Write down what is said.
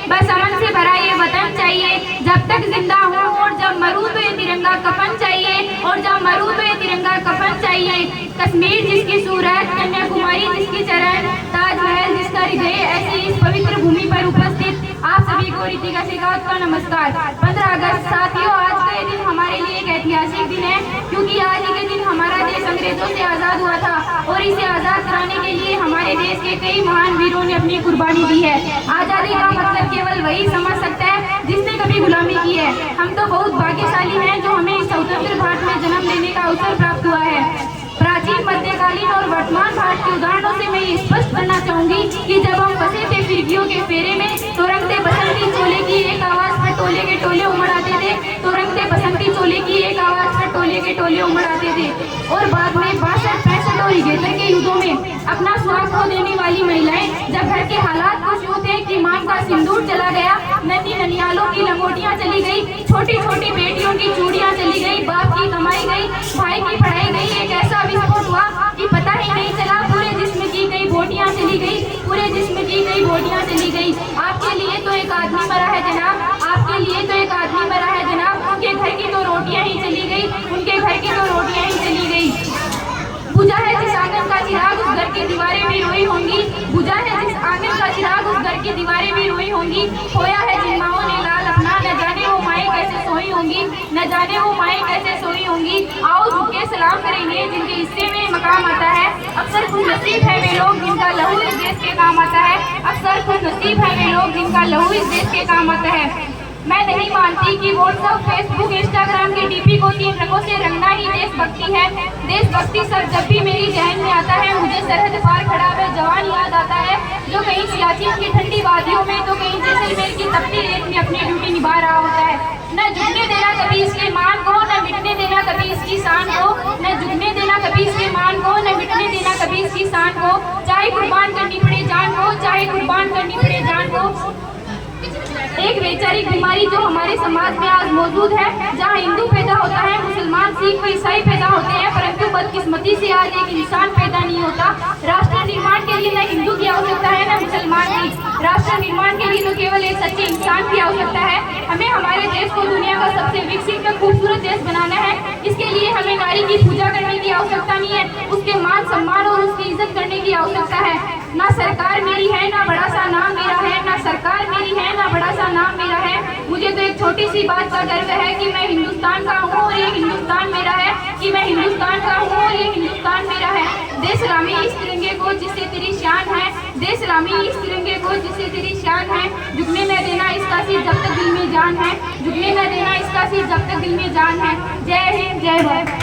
बस अमन से भरा ये वतन चाहिए जब तक जिंदा हूँ, और जब मरूँ तो ये तिरंगा कफन चाहिए, और जब मरूँ तो ये तिरंगा कफन चाहिए। कश्मीर जिसकी सूरत, कन्याकुमारी जिसकी चरण, ताजमहल जिसका हृदय, ऐसी इस पवित्र भूमि पर उपस्थित आप सभी को रितिका शेखावत का नमस्कार। 15 अगस्त साथियों, आज का ये दिन हमारे लिए एक ऐतिहासिक दिन है, क्योंकि आज ही के दिन हमारा देश अंग्रेजों से आजाद हुआ था, और इसे आजाद कराने के लिए हमारे देश के कई महान वीरों ने अपनी कुर्बानी दी है। आजादी का मतलब केवल वही समझ सकता है जिसने कभी गुलामी की है। हम तो बहुत भाग्यशाली हैं जो हमें इस स्वतंत्र भारत में जन्म लेने का अवसर प्राप्त हुआ है। प्राचीन, मध्यकालीन और वर्तमान भारत के उदाहरणों से मैं ये स्पष्ट करना चाहूंगी कि जब हम फंसे थे फिरकियों के फेरे में, तो रंगते बसंती चोले की एक आवाज पर टोले के टोले उमड़ आते थे, तो रंगते बसंती चोले की एक आवाज पर टोले के टोले उमड़ आते थे। और बाद में 62, 65 और 71 के युद्धों में अपना स्वास्थ्य खो देने वाली महिलाएं, जब घर के हालात कुछ यूं थे कि मांग का सिंदूर चला गया, नन्ही ननियालों की लंगोटियां चली गई, छोटी छोटी बेटियों की चूड़ियां चली गई, बाप की कमाई गई, भाई की पढ़ाई गई, एक ऐसा विस्फोट हुआ कि पता ही नहीं चला, पूरे जिस्म की गई बोटियां चली गई, पूरे जिस्म की गई बोटियां चली गई। आपके लिए तो एक आदमी मरा है जनाब, आपके लिए तो एक आदमी मरा है जनाब, उनके घर की तो रोटियां ही चली गई, उनके घर की तो रोटियां ही चली गई। बुझा है जिस आंगन का चिराग, उस घर की दीवारें भी रोई होंगी, बुझा है जिस आंगन का चिराग, उस घर की दीवारें भी रोई होंगी। खोया है जिन माओं ने लाल अपना, न जाने वो माएँ कैसे सोई होंगी, न जाने वो माएँ कैसे सोई होंगी। आओ झुक के सलाम करेंगे जिनके हिस्से में मकाम आता है, अक्सर खुश नसीब है वे लोग जिनका लहू इस देश के काम आता है, अक्सर खुश नसीब है वे लोग जिनका लहू इस देश के काम आता है। मैं नहीं मानती कि व्हाट्सएप, फेसबुक, इंस्टाग्राम के डीपी को 3 रंगों से रंगना ही देशभक्ति है। देशभक्ति शब्द जब भी मेरी जहन में आता है, मुझे सरहद पार खड़ा हुआ जवान याद आता है, जो कहीं सियाचिन की ठंडी वादियों में, तो कहीं जैसलमेर की तपती रेत में अपनी ड्यूटी निभा रहा होता है। न झुकने देना कभी इसके मान को, न मिटने देना कभी इसकी शान को, न झुकने देना कभी इसके मान को, न मिटने देना कभी इसकी शान को, चाहे कुर्बान करनी पड़े जान को, चाहे कुर्बान करनी पड़े जान को। एक वैचारिक बीमारी जो हमारे समाज में आज मौजूद है, जहां हिंदू पैदा होता है, मुसलमान, सिख व ईसाई पैदा होते हैं, परंतु बदकिस्मती से आज एक इंसान पैदा नहीं होता। राष्ट्र निर्माण के लिए न हिंदू की आवश्यकता है न मुसलमान की, राष्ट्र निर्माण के लिए तो केवल एक सच्चे इंसान की आवश्यकता है। हमें हमारे देश को दुनिया का सबसे विकसित व खूबसूरत देश बनाना है। इसके लिए हमें नारी की पूजा करने की आवश्यकता नहीं है, उसके मान सम्मान और उसकी इज्जत करने की आवश्यकता है। ना सरकार मेरी है, ना बड़ा सा नाम मेरा है, ना सरकार मेरी है, ना बड़ा सा नाम मेरा है। मुझे तो एक छोटी सी बात का गर्व है कि मैं हिंदुस्तान का हूँ और ये हिंदुस्तान मेरा है, कि मैं हिंदुस्तान का हूँ और ये हिंदुस्तान मेरा है। दे सलामी इस तिरंगे को जिससे तेरी शान है, दे सलामी इस तिरंगे को जिससे तेरी शान है। झुकने न देना इसका सिर जब तक दिल में जान है, झुकने न देना इसका सिर जब तक दिल में जान है। जय हिंद, जय भारत।